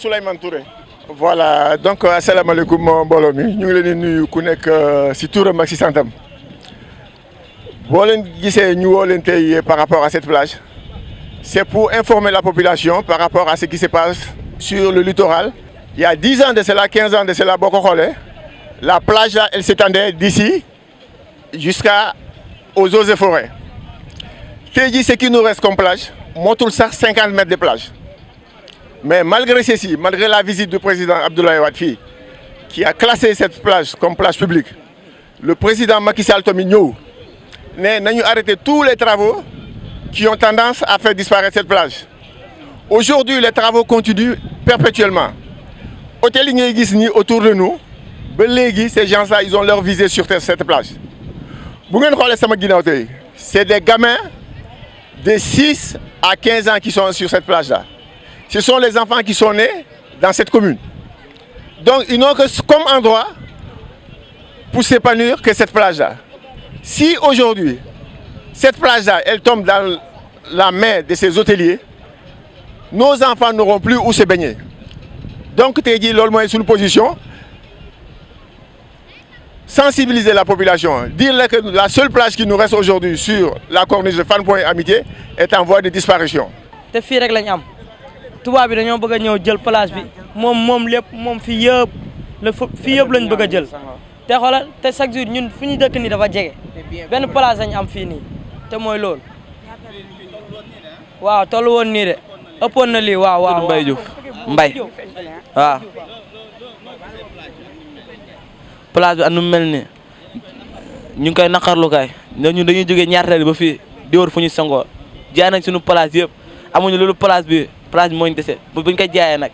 Souleymane Touré. Voilà donc asalaamaaleykum mbooloo mi ñu ngi leen di nuyu ku nekk si turam ak si santam boo leen gisee ñu woo leen tey par rapport à cette plage c'est pour informer la population par rapport à ce qui se passe sur le littoral. Il y a 10 ans de cela, 15 ans de cela, boo ko xoolee la plage là elle s'étendait d'ici jusqu'à aux eaux et forêts. Tey jii ce qui nous reste comme plage motul sax 50 mètres de plage. Mais malgré ceci, malgré la visite du président Abdoulaye Wade fii qui a classé cette plage comme plage publique, le président Macky Sall tamit ñëw ne nañu arrêter tous les travaux qui ont tendance à faire disparaître cette plage. Aujourd'hui, les travaux continuent perpétuellement. Hôtel yi ngay gis nii autour de nous ba léegi ces gens-là ils ont leur visée sur cette plage. Bu ngeen xoolee sama ginnaaw tey, c'est des gamins de 6 à 15 ans qui sont sur cette plage-là. Ce sont les enfants qui sont nés dans cette commune. Donc, ils n'ont que comme endroit pour s'épanouir que cette plage-là. Si aujourd'hui, cette plage-là, elle tombe dans la main de ces hôteliers, nos enfants n'auront plus où se baigner. Donc, tu dis, l'olmo est sous position, sensibiliser la population, dire que la seule plage qui nous reste aujourd'hui sur la corniche de Fann Point Amitié est en voie de disparition. tubaab bi dañoo bëgg a ñëw jël place bi moom lépp moom fii yëpp lañ bëgg a jël te xoolal te chaque jour ñun fu ñu dëkk nii dafa jege benn place lañ am fii nii te mooy loolu waaw tollu woon nii de ëppoon na lii waaw Mbaye Diouf waaw place bi am nu mel ni ñu ngi koy naqarlu kay ñun dañuy jógee ñaarteel ba fii di wër fu ñu sangoo jaay nañ suñu place yëpp amuñu loolu place bi moo ñu dese buñ ko jaayee nag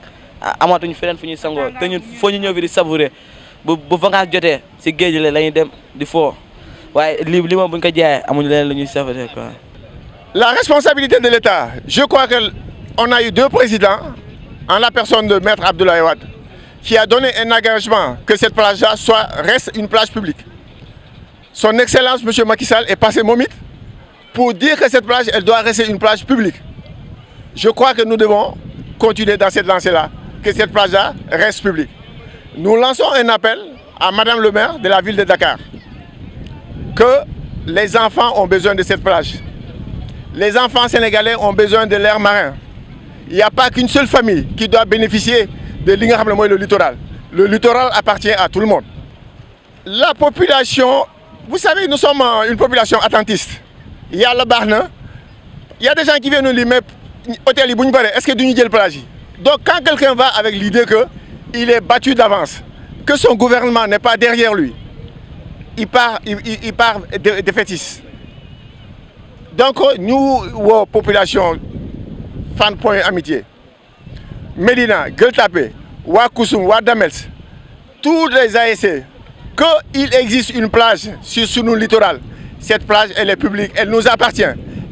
amatuñu feneen fu ñuy sangoo te ñun foo ñu ñëw fi di savourer bu vacances jotee si géej la ñuy dem di foo waaye lii moom buñ ko jaayee amuñu leneen lu ñuy savourer quoi. La responsabilité de l'État, je crois qu'on a eu 2 présidents en la personne de Maître Abdoulaye Wade qui a donné un engagement que cette plage-là reste une plage publique. Son Excellence M. Macky Sall est passé momite pour dire que cette plage elle doit rester une plage publique. Je crois que nous devons continuer dans cette lancée-là, que cette plage-là reste publique. Nous lançons un appel à Madame le maire de la ville de Dakar, que les enfants ont besoin de cette plage. Les enfants sénégalais ont besoin de l'air marin. Il n'y a pas qu'une seule famille qui doit bénéficier de le littoral. Le littoral appartient à tout le monde. La population, vous savez, nous sommes une population attentiste. Il y a le Barne, il y a des gens qui viennent nous dire, mais hôtel yi bu ñu bare est-ce que duñu jël plage yi. Donc quand quelqu'un va avec l'idée que il est battu d'avance, que son gouvernement n'est pas derrière lui, il part défaitiste. Donc nous woo population Fann Point Amitié, Médina, Gueule Tapée, waa Koussoum, waa Damels, tous les ASC, qu'il existe une plage sur nos littoraux. Cette plage elle est publique, elle nous appartient.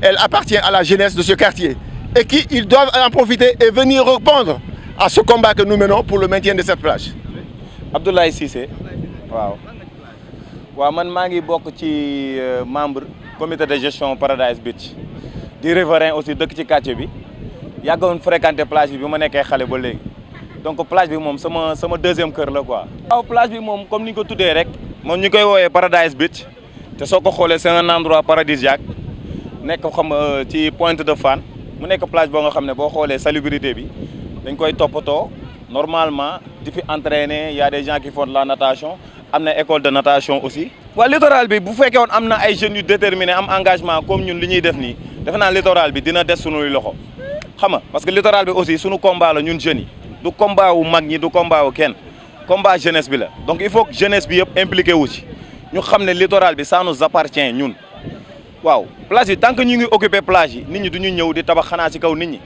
Elle appartient à la jeunesse de ce quartier. Et qu'ils doivent en profiter et venir répondre à ce combat que nous menons pour le maintien de cette plage. Abdoulaye Cissé waaw man maa ngi bokk ci membre comité de gestion Paradise Beach di riverain aussi dëkk ci quartier bi yàggoon fréquenter plage bi ma nekkee xale ba léegi donc plage bi moom sama deuxième kër la quoi. waaw plage bi moom comme ni ñu ko tuddee rek moom ñu koy woowee Paradise Beach te soo ko xoolee c'est un endroit paradisiaque nekk xam ci Pointe de Fann. mu nekk plage boo nga xam ne boo xoolee salubrité bi dañ koy toppatoo normalement di fi entraîner y a des gens qui font de la natation am na école de natation aussi. waaw littoral bi bu fekkee woon am na ay jeunes yu déterminés am engagement comme ñun li ñuy def nii defe naa littoral bi dina des sunuy loxo xam nga parce que littoral bi aussi sunu combat la ñun jeunes yi du combat wu mag ñi du combat wu kenn combat jeunesse bi la donc il faut que jeunesse bi yëpp impliqué wu ci ñu xam ne littoral bi ça nous appartient ñun. waaw plage yi tant que ñu ngi occupé plage yi nit ñi du ñu ñëw di tabax xanaa ci kaw nit ñi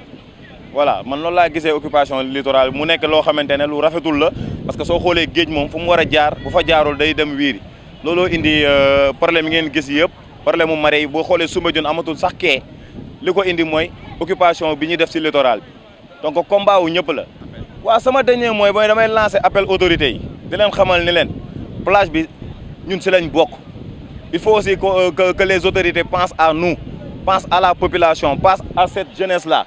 voilà man loolu laa gisee occupation littorale mu nekk loo xamante ne lu rafetul la parce que soo xoolee géej moom fu mu war a jaar bu fa jaarul day dem wiiri looloo indi problème yi ngeen gis yëpp problème mu marée yi boo xoolee Soumbédioune amatul sax kee li ko indi mooy occupation bi ñuy def ci littoral bi donc combat wu ñëpp la. waaw sama dernier mooy damay lancer appel autorités yi di leen xamal ni leen plage bi ñun ci lañ bokk. Il faut aussi que les autorités pensent à nous, pensent à la population, pensent à cette jeunesse-là.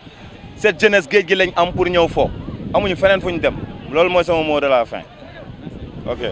Cette jeunesse géej gi lañ am pour ñëw fo amuñu feneen fu ñu dem loolu mooy sama mot de la fin ok.